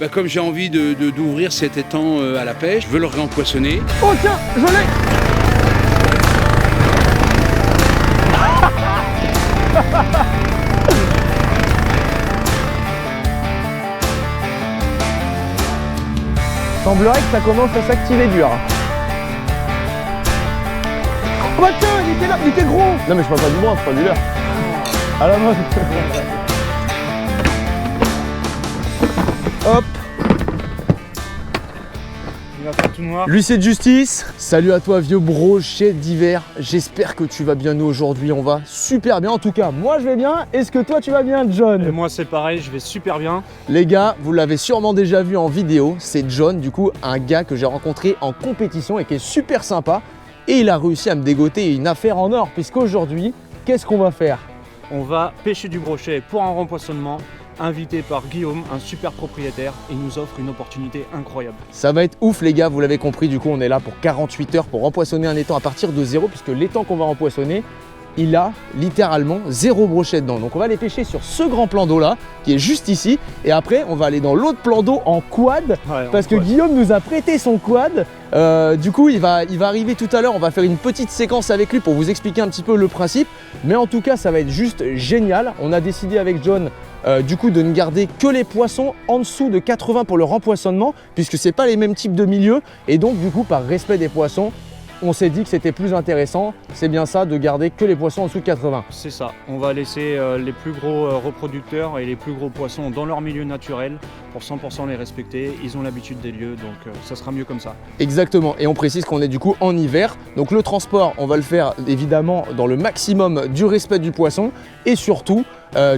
comme j'ai envie d'ouvrir cet étang à la pêche, je veux le réempoissonner. Oh tiens, je l'ai. Semblerait que ça commence à s'activer dur. Oh bah tiens, il était là, il était gros. Non mais je parle pas du brun, je parle du leurre. À la mode. Hop. Il va faire tout noir. Lui c'est Justice. Salut à toi vieux brochet d'hiver. J'espère que tu vas bien. Nous aujourd'hui on va super bien. En tout cas moi je vais bien. Est-ce que toi tu vas bien John? Et moi c'est pareil, je vais super bien. Les gars, vous l'avez sûrement déjà vu en vidéo. C'est John, du coup un gars que j'ai rencontré en compétition et qui est super sympa. Et il a réussi à me dégoter une affaire en or. Puisqu'aujourd'hui, qu'est-ce qu'on va faire? On va pêcher du brochet pour un rempoissonnement, invité par Guillaume, un super propriétaire. Il nous offre une opportunité incroyable. Ça va être ouf les gars, vous l'avez compris, du coup on est là pour 48 heures pour rempoissonner un étang à partir de zéro, puisque l'étang qu'on va rempoissonner, il a littéralement 0 brochet dedans. Donc on va aller pêcher sur ce grand plan d'eau là, qui est juste ici, et après on va aller dans l'autre plan d'eau en quad, parce que Guillaume nous a prêté son quad. Du coup il va arriver tout à l'heure, on va faire une petite séquence avec lui pour vous expliquer un petit peu le principe. Mais en tout cas ça va être juste génial. On a décidé avec John du coup de ne garder que les poissons en dessous de 80 pour le rempoissonnement, puisque c'est pas les mêmes types de milieux, et donc du coup par respect des poissons, on s'est dit que c'était plus intéressant, c'est bien ça, de garder que les poissons en dessous de 80. C'est ça, on va laisser les plus gros reproducteurs et les plus gros poissons dans leur milieu naturel pour 100% les respecter. Ils ont l'habitude des lieux, donc ça sera mieux comme ça. Exactement, et on précise qu'on est du coup en hiver, donc le transport, on va le faire évidemment dans le maximum du respect du poisson, et surtout,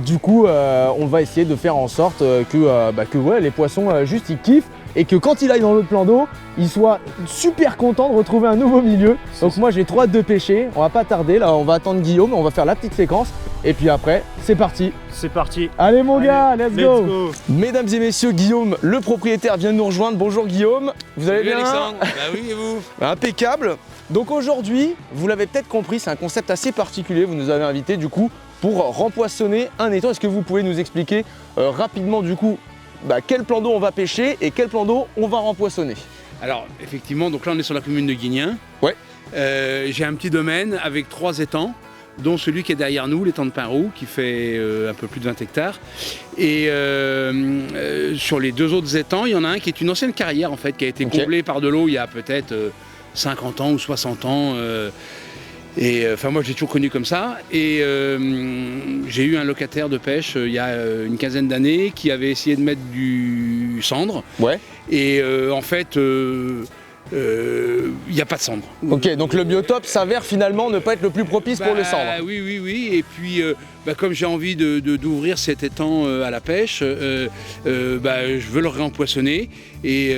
du coup, on va essayer de faire en sorte que ouais, les poissons juste ils kiffent, et que quand il aille dans l'autre plan d'eau, il soit super content de retrouver un nouveau milieu. Donc moi j'ai trop hâte de pêcher, on va pas tarder, là on va attendre Guillaume, on va faire la petite séquence, et puis après, c'est parti. C'est parti. Allez mon gars, let's go. go. Mesdames et messieurs, Guillaume, le propriétaire vient de nous rejoindre. Bonjour Guillaume, vous allez bien? Alexandre? Bah oui, et vous? Impeccable. Donc aujourd'hui, vous l'avez peut-être compris, c'est un concept assez particulier, vous nous avez invité du coup pour rempoissonner un étang. Est-ce que vous pouvez nous expliquer rapidement du coup quel plan d'eau on va pêcher et quel plan d'eau on va rempoissonner? Alors effectivement, donc là on est sur la commune de Guignin. Ouais. J'ai un petit domaine avec 3 étangs, dont celui qui est derrière nous, l'étang de Pin-Roux, qui fait un peu plus de 20 hectares. Et sur les 2 autres étangs, il y en a un qui est une ancienne carrière en fait, qui a été comblée par de l'eau il y a peut-être 50 ans ou 60 ans. Et enfin moi j'ai toujours connu comme ça, et j'ai eu un locataire de pêche il y a une quinzaine d'années qui avait essayé de mettre du cendre. Ouais. Et en fait il n'y a pas de cendre. Ok, donc le biotope s'avère finalement ne pas être le plus propice pour le cendre. Oui, et puis comme j'ai envie d'ouvrir cet étang à la pêche, je veux le réempoissonner, et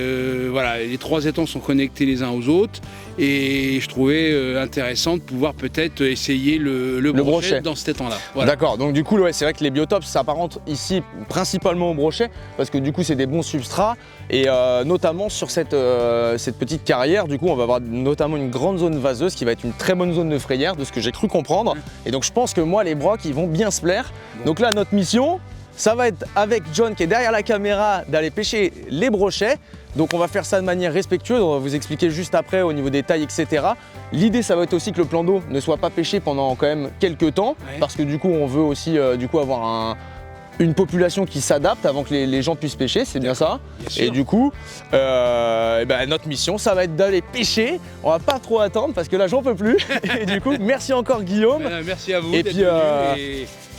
voilà, les 3 étangs sont connectés les uns aux autres, et je trouvais intéressant de pouvoir peut-être essayer le brochet dans cet étang là. Voilà. D'accord, donc du coup ouais, c'est vrai que les biotopes s'apparentent ici principalement au brochet, parce que du coup c'est des bons substrats, et notamment sur cette petite carrière, du coup on va avoir notamment une grande zone vaseuse qui va être une très bonne zone de frayère, de ce que j'ai cru comprendre. Et donc je pense que moi les brocs ils vont bien se plaire. Donc là notre mission, ça va être avec John qui est derrière la caméra d'aller pêcher les brochets. Donc on va faire ça de manière respectueuse, on va vous expliquer juste après au niveau des tailles, etc. L'idée ça va être aussi que le plan d'eau ne soit pas pêché pendant quand même quelques temps, parce que du coup on veut aussi avoir une population qui s'adapte avant que les gens puissent pêcher, c'est bien ça. Et du coup, notre mission, ça va être d'aller pêcher. On va pas trop attendre parce que là, j'en peux plus. Et du coup, merci encore Guillaume. Merci à vous. Et puis,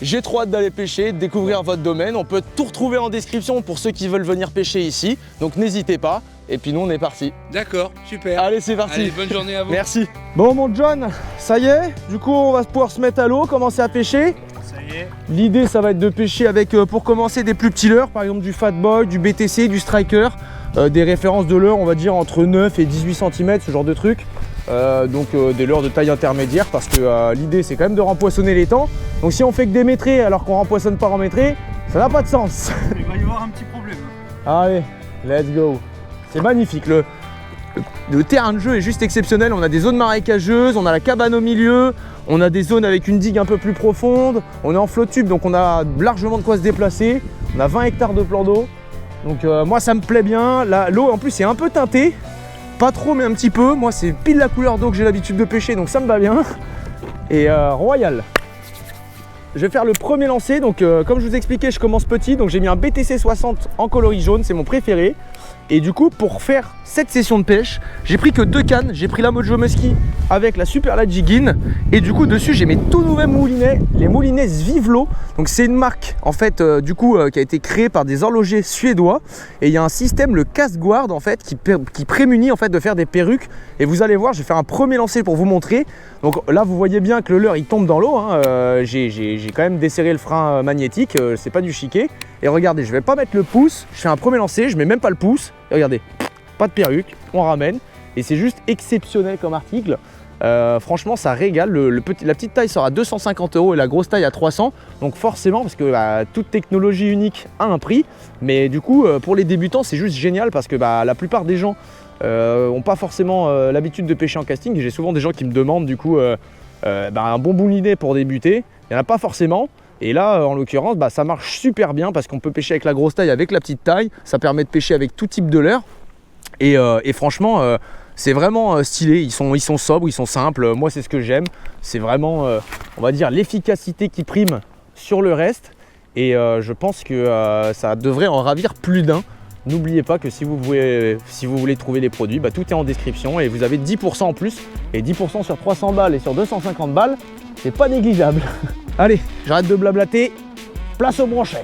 j'ai trop hâte d'aller pêcher, de découvrir votre domaine. On peut tout retrouver en description pour ceux qui veulent venir pêcher ici. Donc n'hésitez pas. Et puis nous, on est parti. D'accord, super. Allez, c'est parti. Allez, bonne journée à vous. Merci. Bon, mon John, ça y est. Du coup, on va pouvoir se mettre à l'eau, commencer à pêcher. L'idée ça va être de pêcher avec pour commencer des plus petits leurres, par exemple du Fat Boy, du BTC, du Striker, des références de leurres on va dire entre 9 et 18 cm, ce genre de truc. Des leurres de taille intermédiaire, parce que l'idée c'est quand même de rempoissonner l'étang. Donc si on fait que des métrés alors qu'on rempoissonne pas en métrés, ça n'a pas de sens. Il va y avoir un petit problème. Allez, let's go. C'est magnifique, le terrain de jeu est juste exceptionnel. On a des zones marécageuses, on a la cabane au milieu, on a des zones avec une digue un peu plus profonde, on est en flot tube donc on a largement de quoi se déplacer. On a 20 hectares de plan d'eau. Donc moi ça me plaît bien. L'eau en plus est un peu teintée. Pas trop mais un petit peu. Moi c'est pile la couleur d'eau que j'ai l'habitude de pêcher, donc ça me va bien. Et royal. Je vais faire le premier lancer. Donc comme je vous expliquais, je commence petit. Donc j'ai mis un BTC 60 en coloris jaune, c'est mon préféré. Et du coup pour faire cette session de pêche, j'ai pris que 2 cannes. J'ai pris la Mojo Musky avec la Super Lat Jiggin. Et du coup dessus j'ai mes tout nouveaux moulinets, les moulinets Svivlo. Donc c'est une marque en fait qui a été créée par des horlogers suédois. Et il y a un système, le Kastguard en fait, qui prémunit en fait de faire des perruques. Et vous allez voir, je vais faire un premier lancer pour vous montrer. Donc là vous voyez bien que le leurre il tombe dans l'eau, hein. J'ai quand même desserré le frein magnétique, c'est pas du chiquet. Et regardez, je vais pas mettre le pouce, je fais un premier lancer, je mets même pas le pouce. Et regardez, pas de perruque, on ramène. Et c'est juste exceptionnel comme article. Franchement ça régale. La petite taille sera à 250 € et la grosse taille à 300. Donc forcément, parce que toute technologie unique a un prix. Mais du coup pour les débutants c'est juste génial parce que la plupart des gens n'ont pas forcément l'habitude de pêcher en casting. J'ai souvent des gens qui me demandent du coup un bon moulinet pour débuter. Il n'y en a pas forcément. Et là en l'occurrence ça marche super bien parce qu'on peut pêcher avec la grosse taille, avec la petite taille. Ça permet de pêcher avec tout type de leurre. Et franchement c'est vraiment stylé. Ils sont sobres, ils sont simples. Moi c'est ce que j'aime. C'est vraiment on va dire l'efficacité qui prime sur le reste. Et je pense que ça devrait en ravir plus d'un. N'oubliez pas que si vous voulez trouver les produits, tout est en description et vous avez 10% en plus. Et 10% sur 300 balles et sur 250 balles, c'est pas négligeable. Allez, j'arrête de blablater, place au brochet.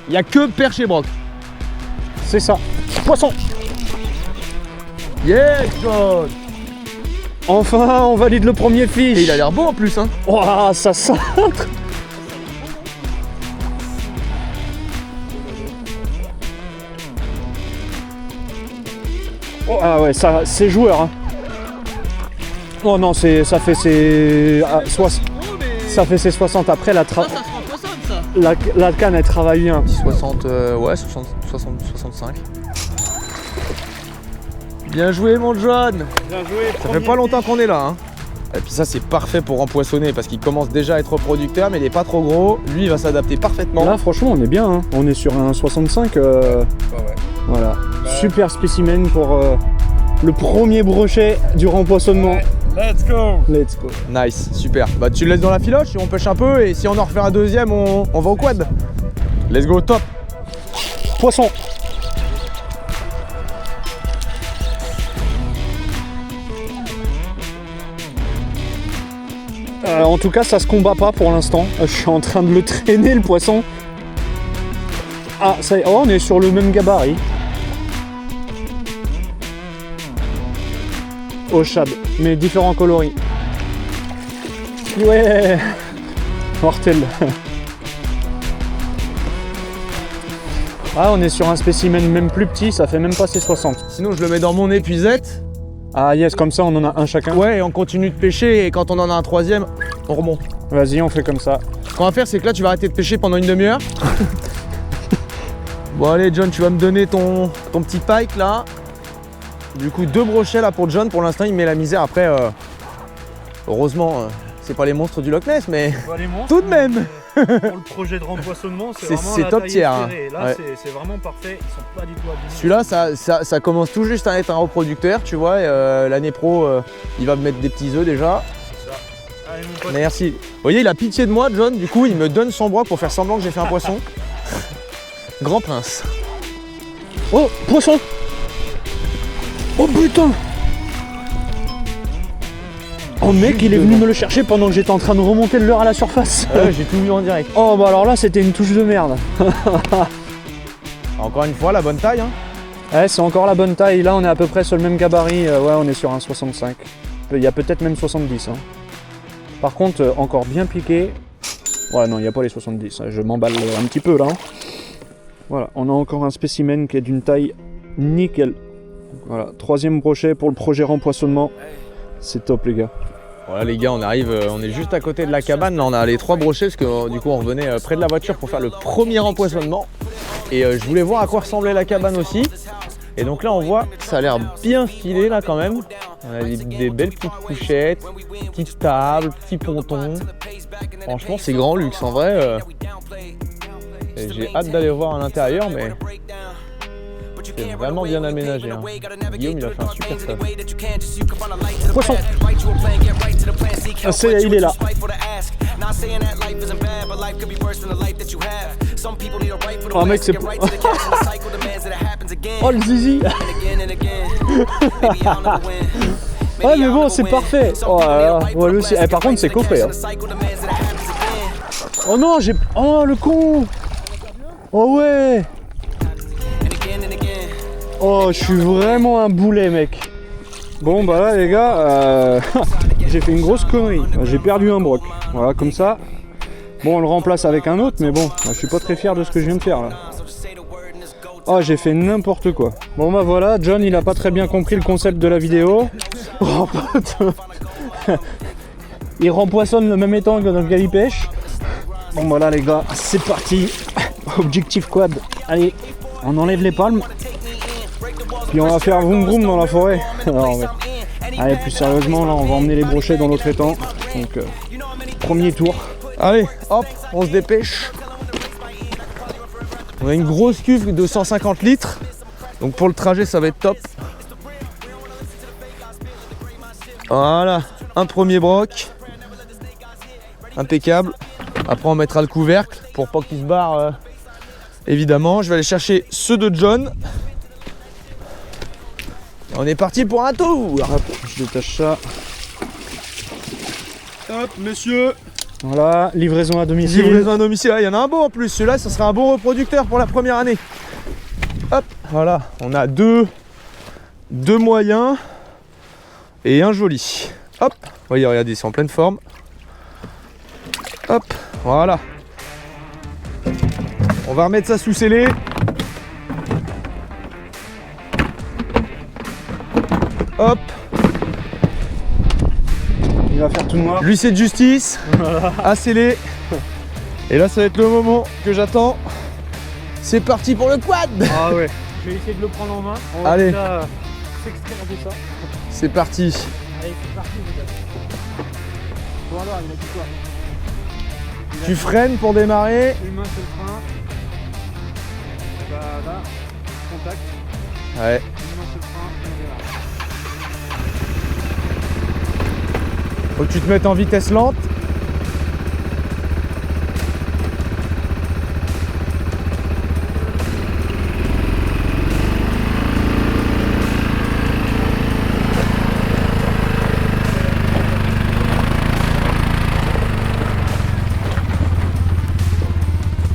Il n'y a que perche et broc. C'est ça. Poisson. Yes, John. Enfin, on valide le premier fiche. Et il a l'air beau en plus, hein. Ouah, ça sent. Oh, ah ouais, ça, c'est joueur. Hein. Oh non, ça fait ses 60. Après, la canne, elle travaille bien. 60, ouais, 65. Bien joué, mon John. Bien joué. Ça fait pas longtemps qu'on est là, hein. Et puis ça, c'est parfait pour empoissonner parce qu'il commence déjà à être reproducteur, mais il est pas trop gros. Lui, il va s'adapter parfaitement. Là, franchement, on est bien. Hein. On est sur un 65. Ouais. Voilà. Super spécimen pour le premier brochet du rempoissonnement. Let's go. Let's go. Nice, super. Tu le laisses dans la filoche et on pêche un peu. Et si on en refait un deuxième, on va au quad. Let's go, top. Poisson. En tout cas, ça se combat pas pour l'instant. Je suis en train de le traîner, le poisson. Ah, ça y est. Oh, on est sur le même gabarit. Au shad, mais différents coloris. Ouais. Mortel. Ah, on est sur un spécimen même plus petit, ça fait même pas ses 60. Sinon, je le mets dans mon épuisette. Ah yes, comme ça on en a un chacun. Ouais, et on continue de pêcher et quand on en a un troisième, on remonte. Vas-y, on fait comme ça. Ce qu'on va faire, c'est que là, tu vas arrêter de pêcher pendant une demi-heure. Bon, allez, John, tu vas me donner ton petit pike là. Du coup, 2 brochets là pour John. Pour l'instant, il met la misère. Après, heureusement, c'est pas les monstres du Loch Ness, mais tout de même. Pour le projet de rempoissonnement, c'est vraiment la top taille tier. espérée. Là, Ouais. c'est vraiment parfait. Ils sont pas du tout abîmés. Celui-là, ça commence tout juste à être un reproducteur, tu vois. L'année pro, il va me mettre des petits œufs déjà. Allez, mon pote. Merci. Vous voyez, il a pitié de moi, John. Du coup, il me donne son broc pour faire semblant que j'ai fait un poisson. Grand prince. Oh, poisson. Oh putain. Oh mec, il est venu me le chercher pendant que j'étais en train de remonter le leurre à la surface. Ouais, j'ai tout vu en direct. Oh bah alors là, c'était une touche de merde. Encore une fois, la bonne taille. Hein. Ouais, c'est encore la bonne taille. Là, on est à peu près sur le même gabarit. Ouais, on est sur un 65. Il y a peut-être même 70. Hein. Par contre, encore bien piqué. Ouais, non, il n'y a pas les 70. Je m'emballe un petit peu là. Hein. Voilà, on a encore un spécimen qui est d'une taille nickel. Voilà, 3e brochet pour le projet rempoissonnement. C'est top, les gars. Voilà les gars, on arrive, on est juste à côté de la cabane. Là, on a les 3 brochets parce que du coup, on revenait près de la voiture pour faire le premier empoisonnement. Et je voulais voir à quoi ressemblait la cabane aussi. Et donc là, on voit, ça a l'air bien filé là quand même. On a des belles petites couchettes, petites tables, petits pontons. Franchement, c'est grand luxe en vrai. J'ai hâte d'aller voir à l'intérieur, mais C'est vraiment bien aménagé. Hein. Guillaume, il a fait un super taf. Poisson. Ah, il est là. Oh mec, c'est... Oh le zizi. Ouais mais bon, c'est parfait. Oh là là. Ouais, par contre, c'est coffré. Hein. Oh non, j'ai... Oh le con. Oh ouais. Oh, je suis vraiment un boulet, mec. Bon bah là les gars, j'ai fait une grosse connerie. J'ai perdu un broc. Voilà, comme ça. Bon, on le remplace avec un autre, mais bon, je suis pas très fier de ce que je viens de faire là. Oh, j'ai fait n'importe quoi. Bon bah voilà, John il a pas très bien compris le concept de la vidéo. Oh, il rempoissonne le même étang dans lequel il pêche. Bon voilà les gars, c'est parti. Objectif quad. Allez, on enlève les palmes. Puis on va faire vroom vroom dans la forêt. Alors, ouais. Allez, plus sérieusement, là on va emmener les brochets dans l'autre étang. Donc, premier tour. Allez, hop, on se dépêche. On a une grosse cuve de 150 litres. Donc pour le trajet, ça va être top. Voilà, un premier broc. Impeccable. Après, on mettra le couvercle pour pas qu'il se barre. Évidemment, je vais aller chercher ceux de John. On est parti pour un tour. Hop, je détache ça. Hop, monsieur. Voilà, livraison à domicile. Livraison à domicile, il y en a un beau en plus. Celui-là, ça sera un bon reproducteur pour la première année. Hop, voilà, on a deux moyens et un joli. Hop, voyez, regardez, ils sont en pleine forme. Hop, voilà. On va remettre ça sous scellé. Hop. Il va faire tout noir. L'huissier de justice, à sceller. Et là, ça va être le moment que j'attends. C'est parti pour le quad. Ah ouais. Je vais essayer de le prendre en main. On va allez. déjà s'extraire de ça. C'est parti. Allez, c'est parti les gars. Bon alors, il a dit quoi? Tu freines pour démarrer. Une main sur le frein. Bah là, contact. Ouais. Une main sur le frein et on démarre. Faut que tu te mettes en vitesse lente.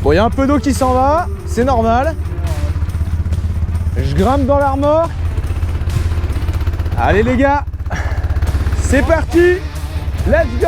Bon, il y a un peu d'eau qui s'en va, c'est normal. Je grimpe dans l'armor. Allez les gars, c'est parti. Let's go!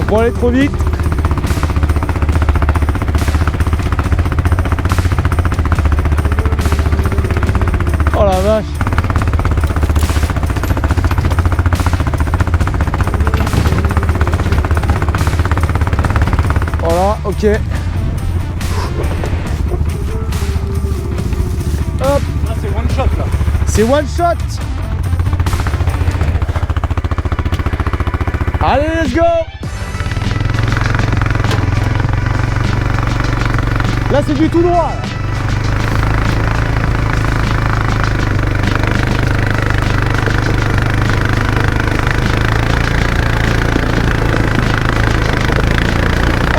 Pour aller trop vite. Oh la vache. Voilà, ok. Hop. Ah, c'est one shot là. C'est one shot. Allez, let's go. Là, c'est du tout droit. Là.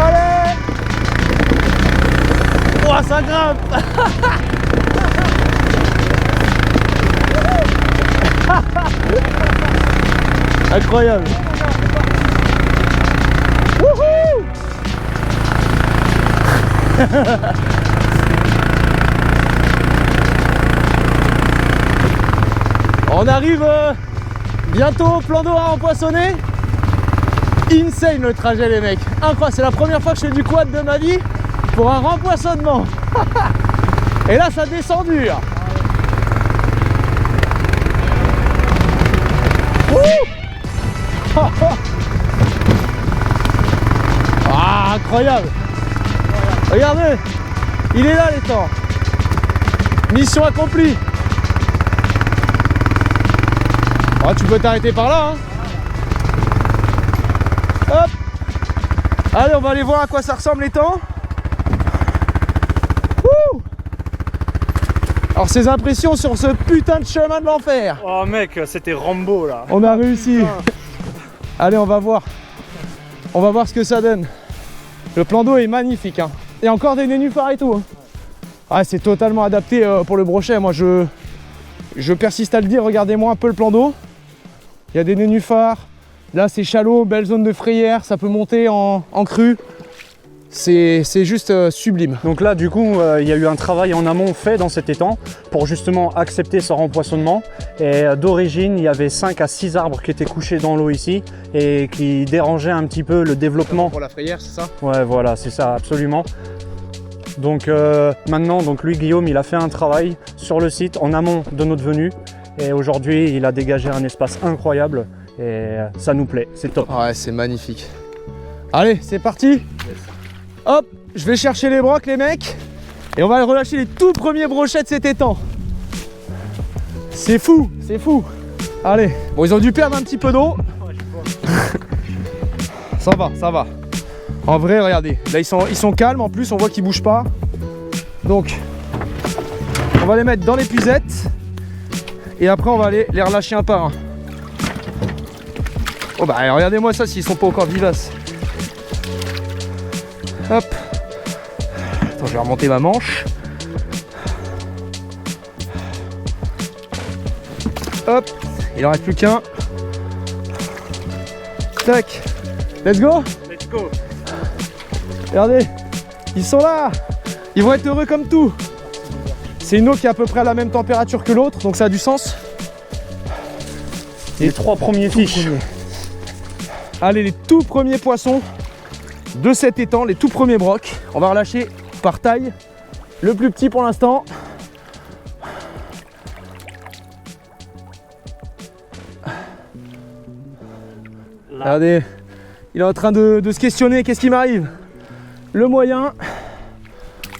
Allez. Oh, ça grimpe. Incroyable. Wouhou. On arrive Bientôt, plan d'eau à empoisonner. Insane le trajet les mecs. Incroyable, c'est la première fois que je fais du quad de ma vie pour un rempoisonnement. Et là ça descend dur. Ah, incroyable. Regardez, il est là l'étang. Mission accomplie. Oh, tu peux t'arrêter par là, hein. Hop. Allez, on va aller voir à quoi ça ressemble l'étang. Alors ces impressions sur ce putain de chemin de l'enfer. Oh mec, c'était Rambo là. On a réussi. Allez, on va voir. On va voir ce que ça donne. Le plan d'eau est magnifique, hein. Il y a encore des nénuphars et tout, hein. Ah, c'est totalement adapté pour le brochet. Moi je persiste à le dire, regardez-moi un peu le plan d'eau. Il y a des nénuphars. Là c'est shallow, belle zone de frayère, ça peut monter en crue. C'est juste sublime. Donc là du coup il y a eu un travail en amont fait dans cet étang pour justement accepter ce rempoisonnement. Et d'origine il y avait 5 à 6 arbres qui étaient couchés dans l'eau ici et qui dérangeaient un petit peu le développement. Pour la frayère, c'est ça? Ouais voilà, c'est ça, absolument. Donc maintenant, donc lui Guillaume, il a fait un travail sur le site en amont de notre venue. Et aujourd'hui il a dégagé un espace incroyable et ça nous plaît, c'est top. Ouais, c'est magnifique. Allez, c'est parti. Hop, je vais chercher les brocs les mecs et on va relâcher les tout premiers brochets de cet étang. C'est fou, c'est fou. Allez, bon ils ont dû perdre un petit peu d'eau. Ça va, ça va. En vrai, regardez, là ils sont calmes en plus, on voit qu'ils bougent pas. Donc, on va les mettre dans les puisettes et après on va aller les relâcher un par un. Oh bah regardez-moi ça s'ils sont pas encore vivaces. Hop. Attends, je vais remonter ma manche. Hop. Il en reste plus qu'un. Tac. Let's go. Let's go. Regardez. Ils sont là. Ils vont être heureux comme tout. C'est une eau qui est à peu près à la même température que l'autre, donc ça a du sens. Les 3 premiers fiches. Allez, les tout premiers poissons de cet étang, les tout premiers brocs. On va relâcher par taille. Le plus petit pour l'instant. Regardez, il est en train de se questionner, qu'est-ce qui m'arrive? Le moyen,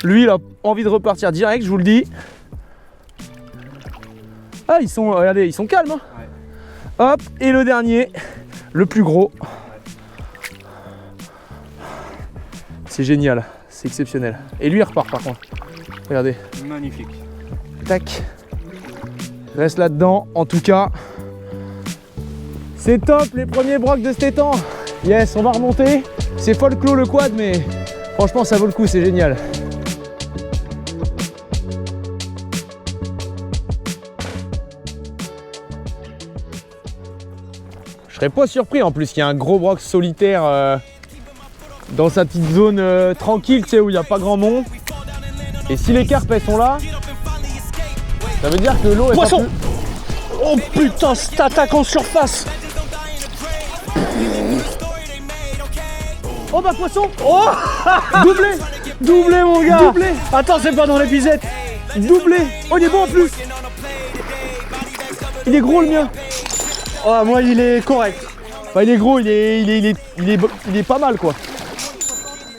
lui il a envie de repartir direct, je vous le dis. Ah, ils sont, regardez, ils sont calmes, hein. Ouais. Hop, et le dernier, le plus gros. C'est génial, c'est exceptionnel. Et lui il repart par contre. Regardez. Magnifique. Tac. Reste là-dedans, en tout cas. C'est top les premiers brocs de cet étang. Yes, on va remonter. C'est folklore le quad, mais franchement ça vaut le coup, c'est génial. Je serais pas surpris en plus qu'il y ait un gros broc solitaire dans sa petite zone tranquille, tu sais, où il n'y a pas grand monde. Et si les carpes elles sont là, ça veut dire que l'eau est Poisson. pas plus... Oh putain, cette attaque en surface. Oh bah poisson. Oh. Doublé. Doublé mon gars. Doublé. Attends, c'est pas dans l'épisode. Doublé. Oh il est bon en plus. Il est gros le mien. Oh moi il est correct. Enfin, il est gros, il est pas mal quoi.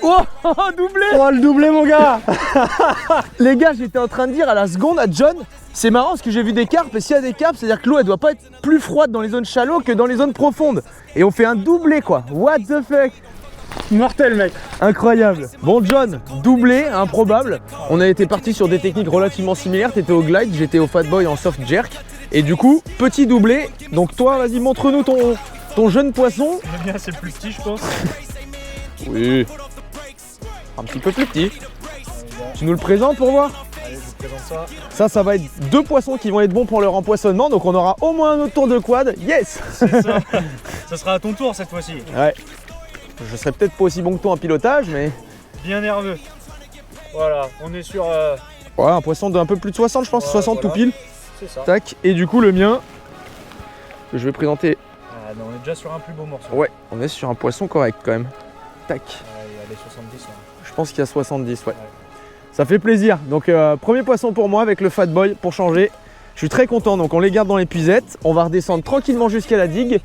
Oh doublé. Oh le doublé mon gars. Les gars, j'étais en train de dire à la seconde à John, c'est marrant parce que j'ai vu des carpes et s'il y a des carpes, c'est-à-dire que l'eau elle doit pas être plus froide dans les zones shallow que dans les zones profondes. Et on fait un doublé quoi. What the fuck. Mortel mec. Incroyable. Bon John, doublé, improbable. On a été parti sur des techniques relativement similaires. T'étais au glide, j'étais au fat boy en soft jerk. Et du coup, petit doublé. Donc toi, vas-y, montre-nous ton jeune poisson. Le mien c'est plus petit je pense. Oui. Un petit peu plus petit. Tu nous le présentes pour voir? Allez, je vous présente ça. Ça va être 2 poissons qui vont être bons pour le rempoisonnement. Donc on aura au moins un autre tour de quad. Yes. C'est ça. Ça sera à ton tour cette fois-ci. Ouais. Je serais peut-être pas aussi bon que toi en pilotage, mais... Bien nerveux. Voilà, on est sur... Ouais, un poisson d'un peu plus de 60, je pense. 60 voilà. tout pile. C'est ça. Tac. Et du coup, le mien, que je vais présenter. Ah non, on est déjà sur un plus beau morceau. Ouais, on est sur un poisson correct quand même. Tac. Il y a les 70 là. Je pense qu'il y a 70, ouais. Ça fait plaisir. Donc premier poisson pour moi avec le Fat Boy pour changer. Je suis très content. Donc on les garde dans les puisettes. On va redescendre tranquillement jusqu'à la digue.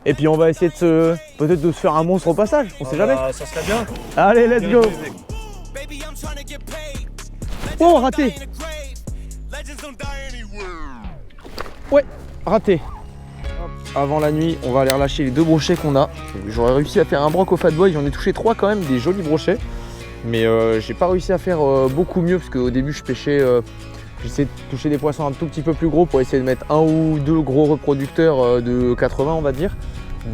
Et puis on va essayer de peut-être de se faire un monstre au passage. On sait jamais. Ça serait bien. Allez, let's go. Oh, raté. Ouais, raté. Avant la nuit, on va aller relâcher les 2 brochets qu'on a. J'aurais réussi à faire un broc au Fat Boy. J'en ai touché 3 quand même, des jolis brochets. Mais j'ai pas réussi à faire beaucoup mieux parce qu'au début je pêchais, j'essayais de toucher des poissons un tout petit peu plus gros pour essayer de mettre 1 ou 2 gros reproducteurs de 80 on va dire.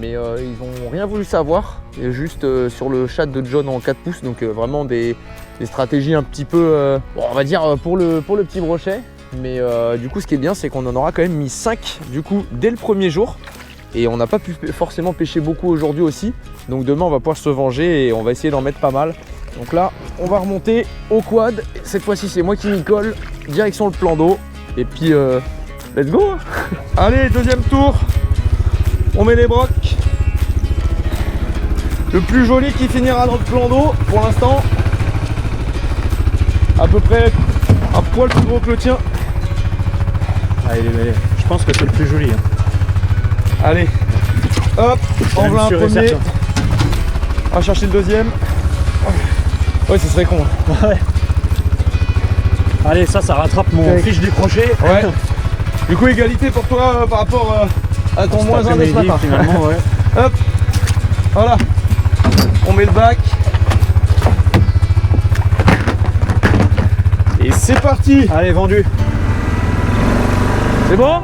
Mais ils ont rien voulu savoir, et juste sur le chat de John en 4 pouces, donc vraiment des stratégies un petit peu, on va dire pour le petit brochet. Mais du coup ce qui est bien c'est qu'on en aura quand même mis 5 du coup dès le premier jour. Et on n'a pas pu forcément pêcher beaucoup aujourd'hui aussi. Donc demain on va pouvoir se venger et on va essayer d'en mettre pas mal. Donc là, on va remonter au quad. Cette fois-ci, c'est moi qui m'y colle. Direction le plan d'eau. Et puis, let's go. Allez, deuxième tour. On met les brocs. Le plus joli qui finira dans le plan d'eau, pour l'instant. À peu près un poil plus gros que le tien. Allez, je pense que c'est le plus joli. Hein. Allez. Hop, on voit un premier. On va chercher le deuxième. Ouais, ce serait con. Ouais. Allez, ça rattrape mon fiche du crochet. Ouais. Du coup, égalité pour toi par rapport à ton moins 1 de ce matin. Finalement, ouais. Hop. Voilà. On met le bac. Et c'est parti. Allez, vendu. C'est bon ?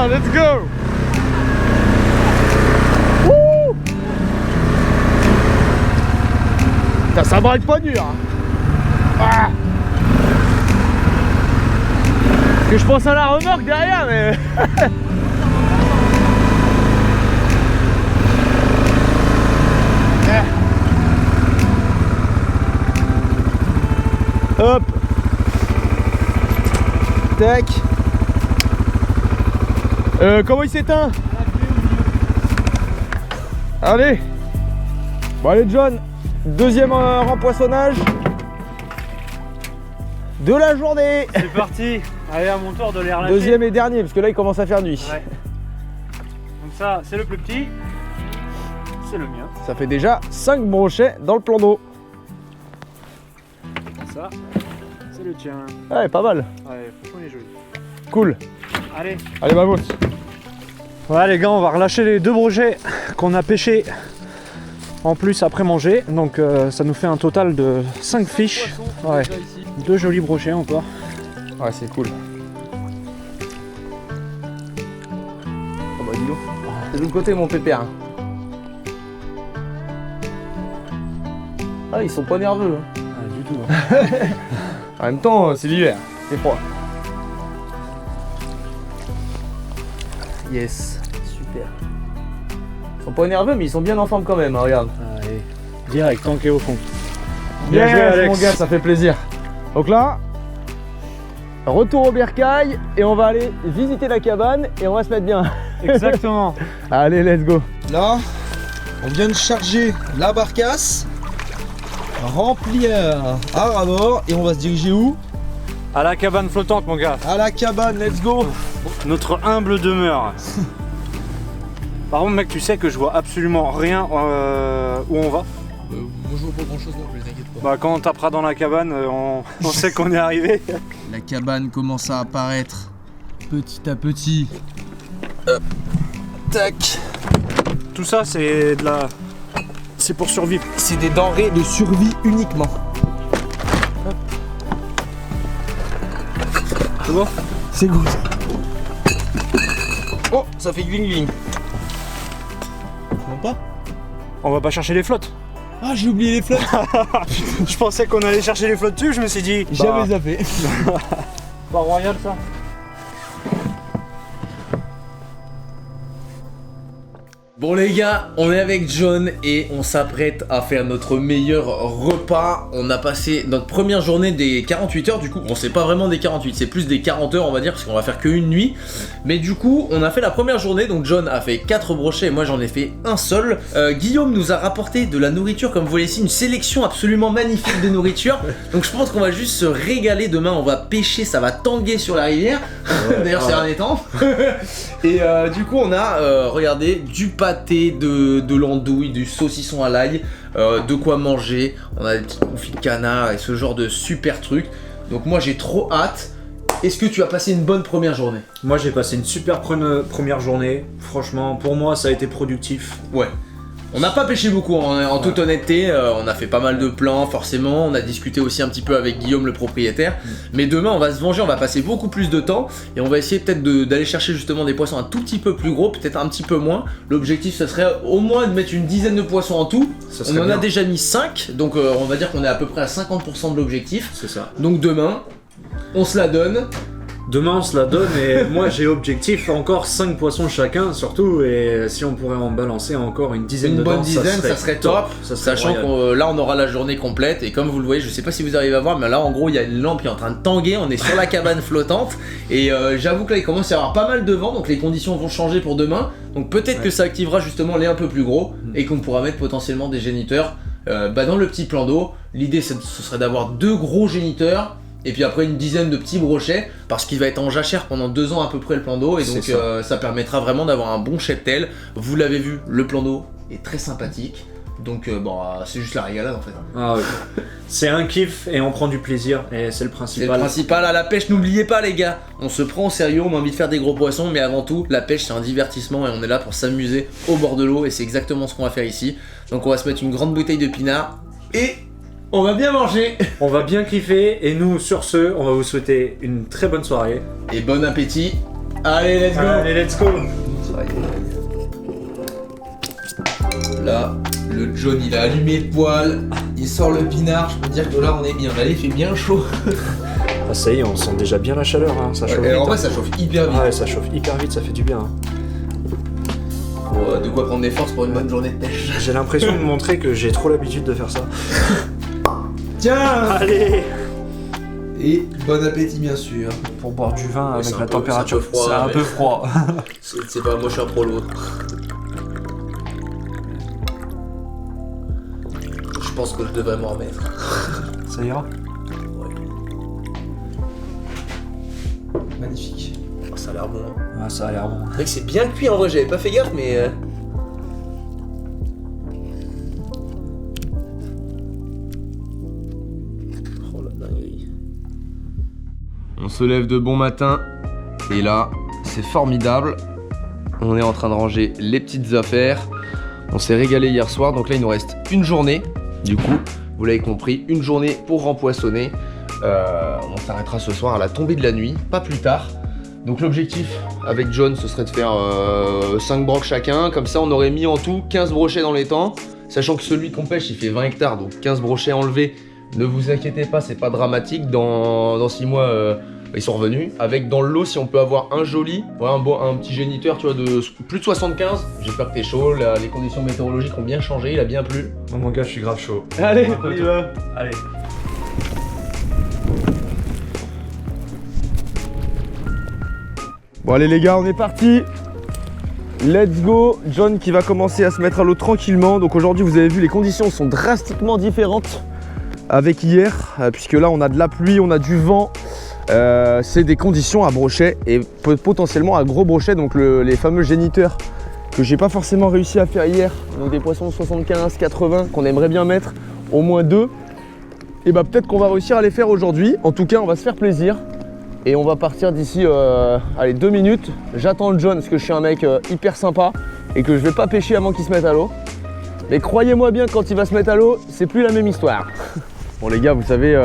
Let's go! Wouh! Ça braque pas dur. Hein. Ah! Que je pense à la remorque derrière, mais. Hop! Tac! Comment il s'éteint? Allez. Bon allez John, deuxième rempoissonnage de la journée. C'est parti. Allez, à mon tour de les relâcher. Deuxième et dernier, parce que là il commence à faire nuit. Ouais. Donc ça, c'est le plus petit. C'est le mien. Ça fait déjà 5 brochets dans le plan d'eau. Ça, c'est le tien. Ouais, pas mal. Ouais, franchement il est joli. Cool. Allez. Allez, vamos. Ouais les gars, on va relâcher les 2 brochets qu'on a pêchés en plus après manger. Donc ça nous fait un total de 5 fiches. Ouais. 2 jolis brochets encore. Ouais, c'est cool. Oh bah dis donc. C'est de l'autre côté mon pépère. Ah, ils sont pas nerveux. Hein. Ah, du tout. Hein. En même temps, c'est l'hiver. C'est froid. Yes, super. Ils sont pas nerveux, mais ils sont bien en forme quand même, hein, regarde. Allez, direct, tanké au fond. Bien joué, Alex. mon gars, ça fait plaisir. Donc là, retour au bercail et on va aller visiter la cabane et on va se mettre bien. Exactement. Allez, let's go. Là, on vient de charger la barcasse, remplir à ras-bord et on va se diriger où? À la cabane flottante, mon gars. À la cabane, let's go. Notre humble demeure. Par contre, mec, tu sais que je vois absolument rien où on va. Moi je vois pas grand chose non plus, t'inquiète pas. Bah, quand on tapera dans la cabane, on sait qu'on est arrivé. La cabane commence à apparaître petit à petit. Hop, tac. Tout ça, c'est de la. C'est pour survivre. C'est des denrées de survie uniquement. C'est bon? C'est good. Oh, ça fait gling gling. Non pas? On va pas chercher les flottes. Ah, j'ai oublié les flottes. Je pensais qu'on allait chercher les flottes dessus, je me suis dit. J'avais zappé. Pas royal ça. Bon les gars, on est avec John et on s'apprête à faire notre meilleur repas. On a passé notre première journée des 48 heures du coup. Bon c'est pas vraiment des 48, c'est plus des 40 heures on va dire parce qu'on va faire qu'une nuit. Mais du coup on a fait la première journée, donc John a fait 4 brochets et moi j'en ai fait un seul. Guillaume nous a rapporté de la nourriture comme vous voyez ici, une sélection absolument magnifique de nourriture. Donc je pense qu'on va juste se régaler demain, on va pêcher, ça va tanguer sur la rivière. D'ailleurs c'est un étang. Et du coup on a regardé du pâté de l'andouille, du saucisson à l'ail, de quoi manger, on a des petits confits de canard et ce genre de super trucs. Donc moi j'ai trop hâte. Est-ce que tu as passé une bonne première journée? Moi j'ai passé une super première journée, franchement pour moi ça a été productif. Ouais. On n'a pas pêché beaucoup en toute honnêteté, on a fait pas mal de plans forcément, on a discuté aussi un petit peu avec Guillaume le propriétaire, mais demain on va se venger, on va passer beaucoup plus de temps et on va essayer peut-être d'aller chercher justement des poissons un tout petit peu plus gros, peut-être un petit peu moins. L'objectif ce serait au moins de mettre une dizaine de poissons en tout, on en a déjà mis 5, donc on va dire qu'on est à peu près à 50% de l'objectif. C'est ça. Donc demain, on se la donne. Demain on se la donne et moi j'ai objectif encore 5 poissons chacun surtout, et si on pourrait en balancer encore une dizaine une dedans, bonne dizaine, ça serait top, ça serait sachant que là on aura la journée complète et comme vous le voyez, je sais pas si vous arrivez à voir, mais là en gros il y a une lampe qui est en train de tanguer, on est sur la cabane flottante et j'avoue que là il commence à y avoir pas mal de vent, donc les conditions vont changer pour demain, donc peut-être que ça activera justement les un peu plus gros et qu'on pourra mettre potentiellement des géniteurs dans le petit plan d'eau. L'idée ce serait d'avoir 2 gros géniteurs et puis après une dizaine de petits brochets parce qu'il va être en jachère pendant 2 ans à peu près le plan d'eau et donc ça permettra vraiment d'avoir un bon cheptel. Vous l'avez vu, le plan d'eau est très sympathique, donc bon, c'est juste la régalade en fait. Ah oui. C'est un kiff et on prend du plaisir et c'est le principal. C'est le principal. À la pêche, n'oubliez pas les gars, on se prend au sérieux, on a envie de faire des gros poissons, mais avant tout la pêche c'est un divertissement et on est là pour s'amuser au bord de l'eau et c'est exactement ce qu'on va faire ici. Donc on va se mettre une grande bouteille de pinard et on va bien manger. On va bien kiffer et nous sur ce on va vous souhaiter une très bonne soirée. Et bon appétit. Allez let's go. Allez let's go. Là, le John il a allumé le poêle, il sort le pinard, je peux dire que là on est bien. Là il fait bien chaud. Ah ça y est, on sent déjà bien la chaleur, hein. Ça chauffe vite. En vrai ça chauffe hyper vite. Ouais, ça chauffe hyper vite, ça fait du bien. Hein. De quoi prendre des forces pour une bonne journée de pêche. J'ai l'impression de montrer que j'ai trop l'habitude de faire ça. Tiens. Allez. Et bon appétit bien sûr. Pour boire du vin avec la température, température, c'est un peu froid. C'est pas moi je suis un pro l'autre. Je pense que je devrais m'en remettre. Ça ira. Magnifique. Oh, ça a l'air bon. Hein. Ah, ça a l'air bon. C'est vrai que c'est bien cuit en vrai, j'avais pas fait gaffe mais... Oh la dinguerie. On se lève de bon matin et là c'est formidable. On est en train de ranger les petites affaires. On s'est régalé hier soir, donc là il nous reste une journée. Du coup, vous l'avez compris, une journée pour rempoissonner. On s'arrêtera ce soir à la tombée de la nuit, pas plus tard. Donc l'objectif avec John, ce serait de faire 5 brocs chacun. Comme ça, on aurait mis en tout 15 brochets dans les temps. Sachant que celui qu'on pêche, il fait 20 hectares, donc 15 brochets enlevés. Ne vous inquiétez pas, c'est pas dramatique. Dans 6 mois, ils sont revenus. Avec dans le lot, si on peut avoir un joli, ouais, un petit géniteur, tu vois, de plus de 75. J'espère que t'es chaud. Là, les conditions météorologiques ont bien changé, il a bien plu. Oh mon gars, je suis grave chaud. Allez, on y va. Allez. Bon allez les gars, on est parti. Let's go. John qui va commencer à se mettre à l'eau tranquillement. Donc aujourd'hui vous avez vu, les conditions sont drastiquement différentes avec hier, puisque là on a de la pluie, on a du vent. C'est des conditions à brochet et potentiellement à gros brochet, donc les fameux géniteurs que j'ai pas forcément réussi à faire hier, donc des poissons 75, 80 qu'on aimerait bien mettre, au moins 2. Et bah peut-être qu'on va réussir à les faire aujourd'hui. En tout cas on va se faire plaisir. Et on va partir d'ici, allez, 2 minutes. J'attends le John parce que je suis un mec hyper sympa et que je vais pas pêcher avant qu'il se mette à l'eau. Mais croyez-moi bien, quand il va se mettre à l'eau, c'est plus la même histoire. Bon les gars, vous savez,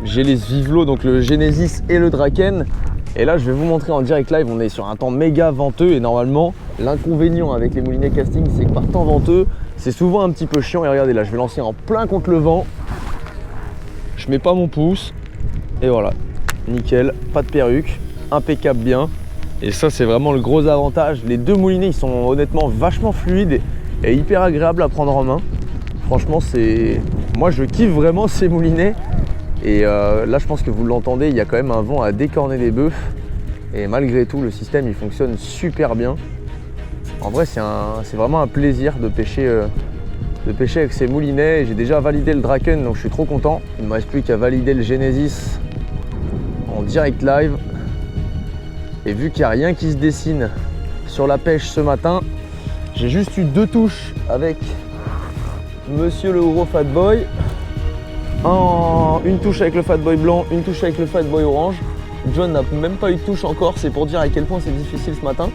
j'ai les Vivelo, donc le Genesis et le Draken. Et là, je vais vous montrer en direct live, on est sur un temps méga venteux. Et normalement, l'inconvénient avec les moulinets casting, c'est que par temps venteux, c'est souvent un petit peu chiant. Et regardez là, je vais lancer en plein contre le vent. Je mets pas mon pouce. Et voilà. Nickel, pas de perruque, impeccable bien. Et ça c'est vraiment le gros avantage. Les deux moulinets ils sont honnêtement vachement fluides et hyper agréables à prendre en main. Franchement c'est... Moi je kiffe vraiment ces moulinets. Et là je pense que vous l'entendez, il y a quand même un vent à décorner des bœufs. Et malgré tout le système il fonctionne super bien. En vrai c'est vraiment un plaisir de pêcher avec ces moulinets. J'ai déjà validé le Draken donc je suis trop content. Il ne me reste plus qu'à valider le Genesis en direct live. Et vu qu'il n'y a rien qui se dessine sur la pêche ce matin, j'ai juste eu 2 touches avec Monsieur le gros Fat Boy. Une touche avec le Fat Boy blanc, une touche avec le Fat Boy orange. John n'a même pas eu de touche encore, c'est pour dire à quel point c'est difficile ce matin.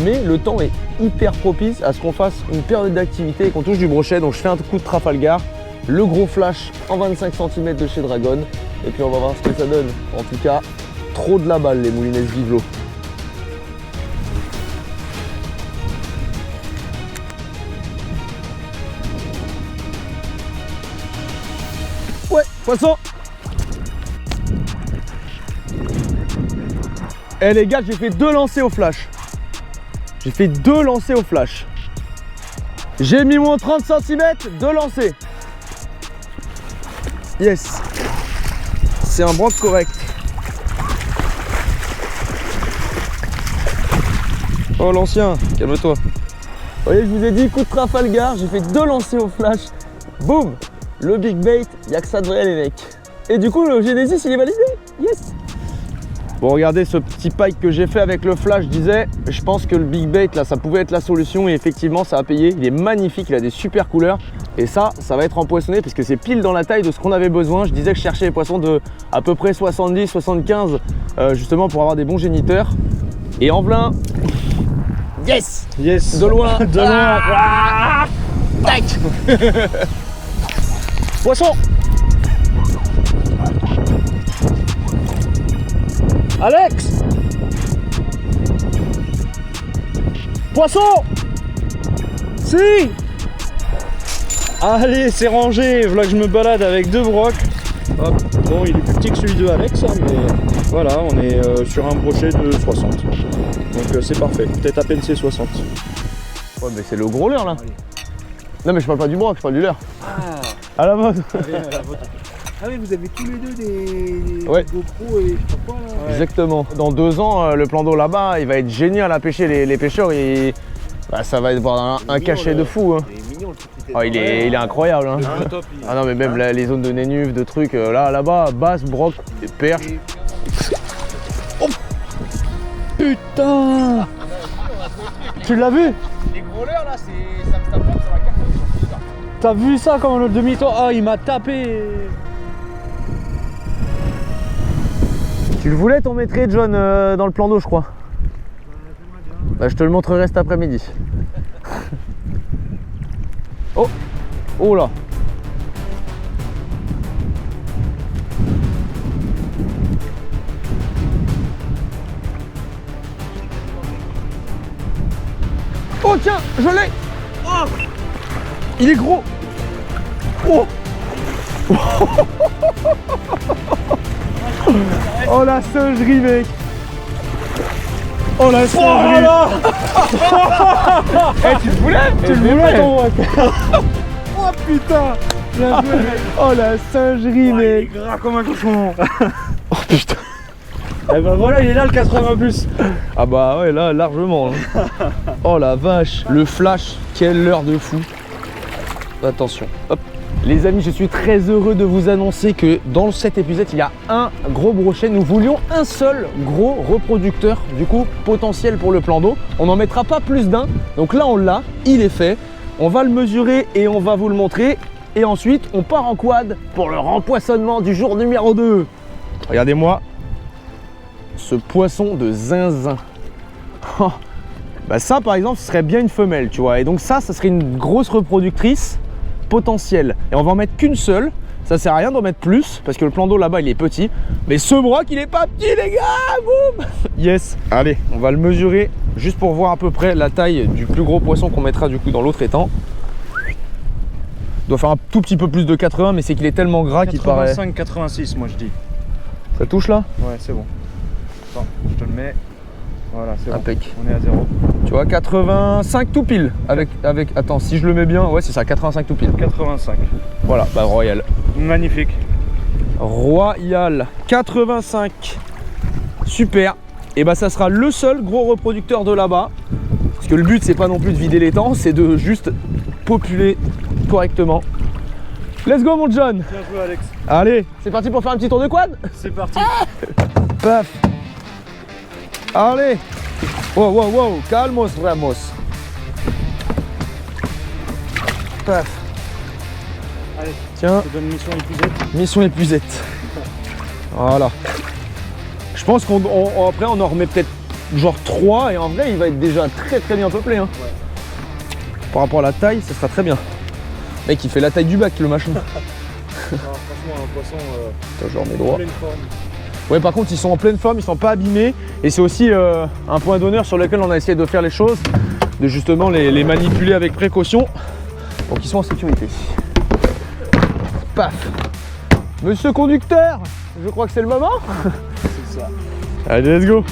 Mais le temps est hyper propice à ce qu'on fasse une période d'activité et qu'on touche du brochet. Donc je fais un coup de Trafalgar, le gros flash en 25 cm de chez Dragon. Et puis on va voir ce que ça donne. En tout cas, trop de la balle les moulinets Vivlo. Ouais, poisson. Eh les gars, j'ai fait 2 lancers au flash. J'ai mis mon 30 cm, 2 lancers. Yes. C'est un branche correct. Oh l'ancien, calme-toi. Vous voyez, je vous ai dit, coup de Trafalgar, j'ai fait 2 lancers au flash. Boum. Le big bait, il n'y a que ça de vrai les mecs. Et du coup le Genesis il est validé. Yes. Bon regardez ce petit pike que j'ai fait avec le flash, je disais, je pense que le big bait là ça pouvait être la solution et effectivement ça a payé. Il est magnifique, il a des super couleurs et ça va être empoissonné parce que c'est pile dans la taille de ce qu'on avait besoin. Je disais que je cherchais les poissons de à peu près 70-75 justement pour avoir des bons géniteurs. Et en plein, yes. Yes. De loin. De loin. Ah tac. Poisson. Alex. Poisson. Si. Allez, c'est rangé. Voilà que je me balade avec 2 brocs. Hop. Bon, il est plus petit que celui de Alex, hein, mais voilà, on est sur un brochet de 60. Donc c'est parfait. Peut-être à peine c'est 60. Ouais mais c'est le gros leurre là. Non mais je parle pas du broc, je parle du leurre. À la mode. Ah oui, vous avez tous les deux des Ouais. GoPro et je sais pas quoi là. Exactement. Dans 2 ans, le plan d'eau là-bas, il va être génial à pêcher. Les pêcheurs, ça va être un cachet de fou. Hein. Il est mignon le petit. Oh, il est incroyable. Hein. Top, Ah non mais même les zones de nénuve, de trucs, là-bas, basse, broc, et perche. Oh putain. Tu l'as vu? Les gros leurres là, ça me tape sur la carte. T'as vu ça quand le demi-tour? Ah, il m'a tapé. Tu le voulais ton maîtrise John dans le plan d'eau je crois. Bah, je te le montrerai cet après-midi. Oh. Oh là. Oh tiens, je l'ai. Oh. Il est gros. Oh. Oh la singerie mec. Oh la singerie. Eh tu le voulais? Tu le voulais ton broc? Oh putain. Bien joué mec. Oh la singerie mec. Il est gras comme un cochon. Oh putain. Et ben voilà, il est là le 80 plus. Ah bah ouais là largement. Hein. Oh la vache. Le flash, quelle heure de fou. Attention. Hop. Les amis, je suis très heureux de vous annoncer que dans cet épisode, il y a un gros brochet. Nous voulions un seul gros reproducteur, du coup, potentiel pour le plan d'eau. On n'en mettra pas plus d'un. Donc là, on l'a, il est fait. On va le mesurer et on va vous le montrer. Et ensuite, on part en quad pour le rempoissonnement du jour numéro 2. Regardez-moi ce poisson de zinzin. Oh. Bah ça, par exemple, ce serait bien une femelle, tu vois. Et donc ça serait une grosse reproductrice potentiel et on va en mettre qu'une seule. Ça sert à rien d'en mettre plus parce que le plan d'eau là-bas il est petit, mais ce broc il est pas petit les gars. Boum. Yes. Allez, on va le mesurer juste pour voir à peu près la taille du plus gros poisson qu'on mettra du coup dans l'autre étang. Il doit faire un tout petit peu plus de 80 mais c'est qu'il est tellement gras qu'il paraît... 85-86 moi je dis. Ça touche là? Ouais c'est bon. Attends, je te le mets. Voilà, c'est bon. Impec. On est à 0. Tu vois, 85 tout pile. Avec, attends, si je le mets bien, ouais, c'est ça, 85 tout pile. 85. Voilà, bah royal. Magnifique. Royal 85. Super. Et bah ça sera le seul gros reproducteur de là-bas. Parce que le but c'est pas non plus de vider l'étang, c'est de juste populer correctement. Let's go mon John. Bien joué Alex. Allez, c'est parti pour faire un petit tour de quad. C'est parti. Paf. Allez. Wow, wow, wow. Calmos, Ramos. Paf. Allez. Tiens. Je te donne mission épuisette. Mission épuisette. Voilà. Je pense qu'après on en remet peut-être genre 3 et en vrai il va être déjà très très bien peuplé. Hein. Ouais. Par rapport à la taille, ça sera très bien. Mec, il fait la taille du bac le machin. Non, franchement, un poisson Attends, je remets droit. pleine forme. Ouais, par contre, ils sont en pleine forme, ils sont pas abîmés. Et c'est aussi un point d'honneur sur lequel on a essayé de faire les choses, de justement les manipuler avec précaution pour qu'ils soient en sécurité. Paf. Monsieur conducteur, je crois que c'est le moment. C'est ça. Allez, let's go.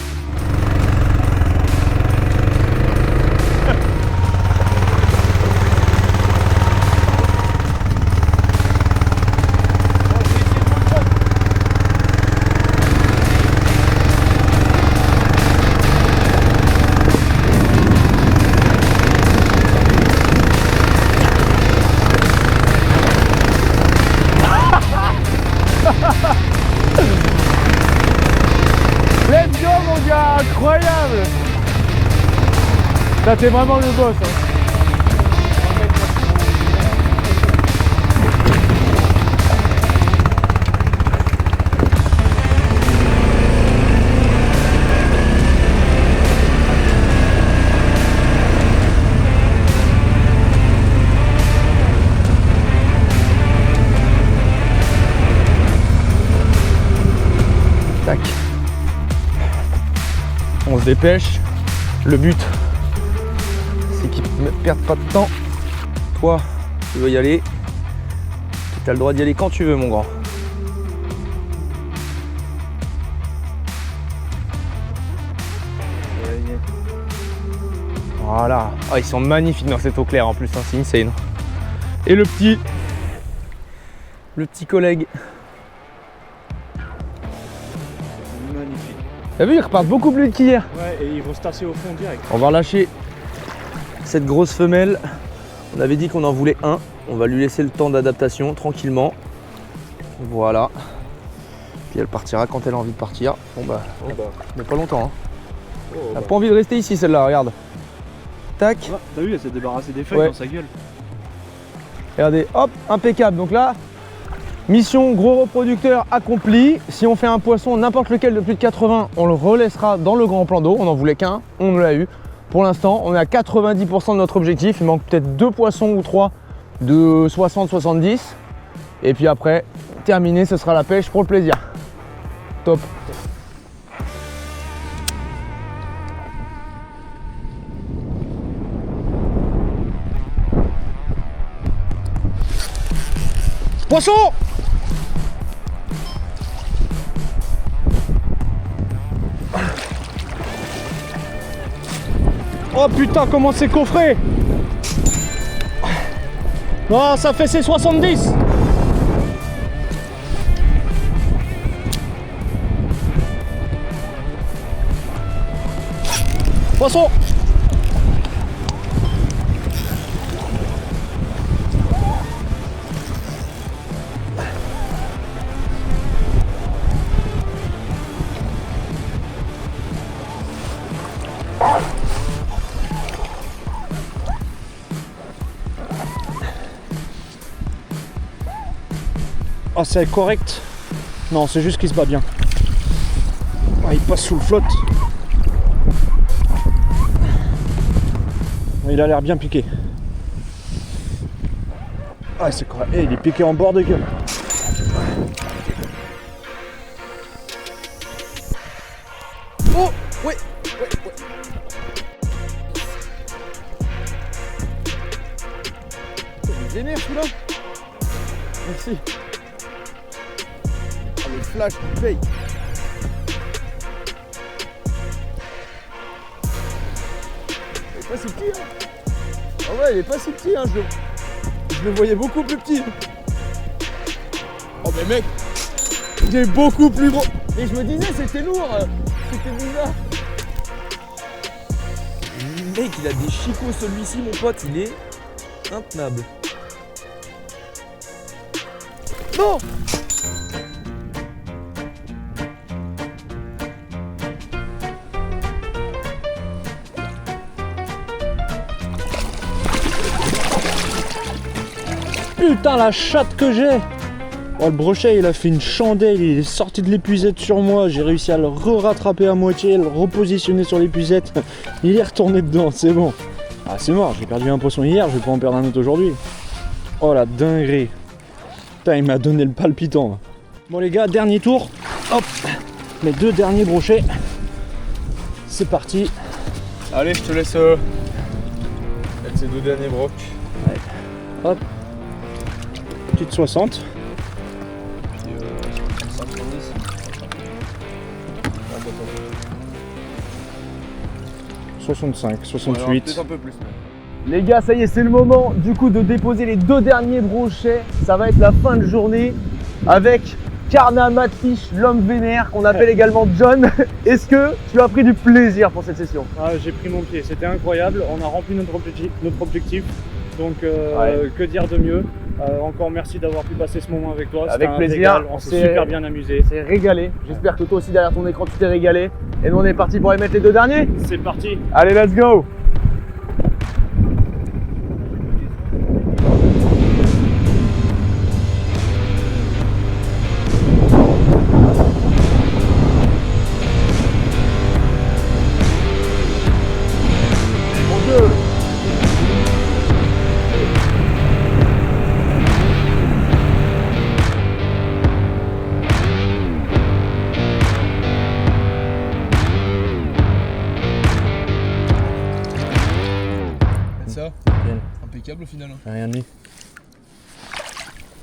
Let's go mon gars, incroyable. Là t'es vraiment le boss hein. Tac. On se dépêche. Le but, c'est qu'ils ne perdent pas de temps. Toi, tu veux y aller. Tu as le droit d'y aller quand tu veux, mon grand. Voilà. Oh, ils sont magnifiques dans cette eau claire en plus, hein, c'est insane. Et le petit collègue. Magnifique. T'as vu, ils repartent beaucoup plus vite qu'hier. Ouais, et ils vont se tasser au fond direct. On va relâcher cette grosse femelle. On avait dit qu'on en voulait un. On va lui laisser le temps d'adaptation tranquillement. Voilà. Puis elle partira quand elle a envie de partir. Bon bah, mais pas longtemps. Hein. Elle n'a pas envie de rester ici celle-là, regarde. Tac. Ah, t'as vu, elle s'est débarrassée des feuilles Ouais. dans sa gueule. Regardez, hop, impeccable. Donc là, mission gros reproducteur accomplie. Si on fait un poisson, n'importe lequel de plus de 80, on le relaissera dans le grand plan d'eau. On n'en voulait qu'un, on l'a eu. Pour l'instant, on est à 90% de notre objectif. Il manque peut-être 2 poissons ou 3 de 60-70. Et puis après, terminé, ce sera la pêche pour le plaisir. Top. Poisson! Oh putain, comment c'est coffré! Oh, ça fait ses 70! Poisson! Oh, c'est correct. Non, c'est juste qu'il se bat bien. Ah, il passe sous le flotte. Il a l'air bien piqué. Ah, c'est correct. Eh, il est piqué en bord de gueule. Oh! Ouais! Il est vénère celui-là. Merci. Ah, le flash du paye. Ouais, c'est petit, hein. Ah ouais, il est pas si petit, hein. Je le voyais beaucoup plus petit. Oh, mais mec, il est beaucoup plus gros. Mais je me disais, c'était lourd. C'était bizarre. Mec, il a des chicots, celui-ci, mon pote, il est intenable. Non! Putain, la chatte que j'ai! Oh, le brochet, il a fait une chandelle, il est sorti de l'épuisette sur moi, j'ai réussi à le rattraper à moitié, le repositionner sur l'épuisette. Il est retourné dedans, c'est bon. Ah, c'est mort, j'ai perdu un poisson hier, je vais pas en perdre un autre aujourd'hui. Oh la dinguerie. Putain, il m'a donné le palpitant. Bon les gars, dernier tour. Hop, mes 2 derniers brochets. C'est parti. Allez, je te laisse avec ces 2 derniers brocs. Hop. Petite 60. 65, 68. Peut-être un peu plus. Les gars, ça y est, c'est le moment du coup de déposer les 2 derniers brochets. Ça va être la fin de journée avec Karna Matfish, l'homme vénère, qu'on appelle également John. Est-ce que tu as pris du plaisir pour cette session? Ah, j'ai pris mon pied, c'était incroyable. On a rempli notre objectif. Donc, que dire de mieux? Encore merci d'avoir pu passer ce moment avec toi. Avec un plaisir. régal. On s'est super bien amusé. C'est régalé. J'espère que toi aussi derrière ton écran tu t'es régalé. Et nous on est parti pour aller mettre les 2 derniers. C'est parti. Allez, let's go. Ça, impeccable au final. Rien dit.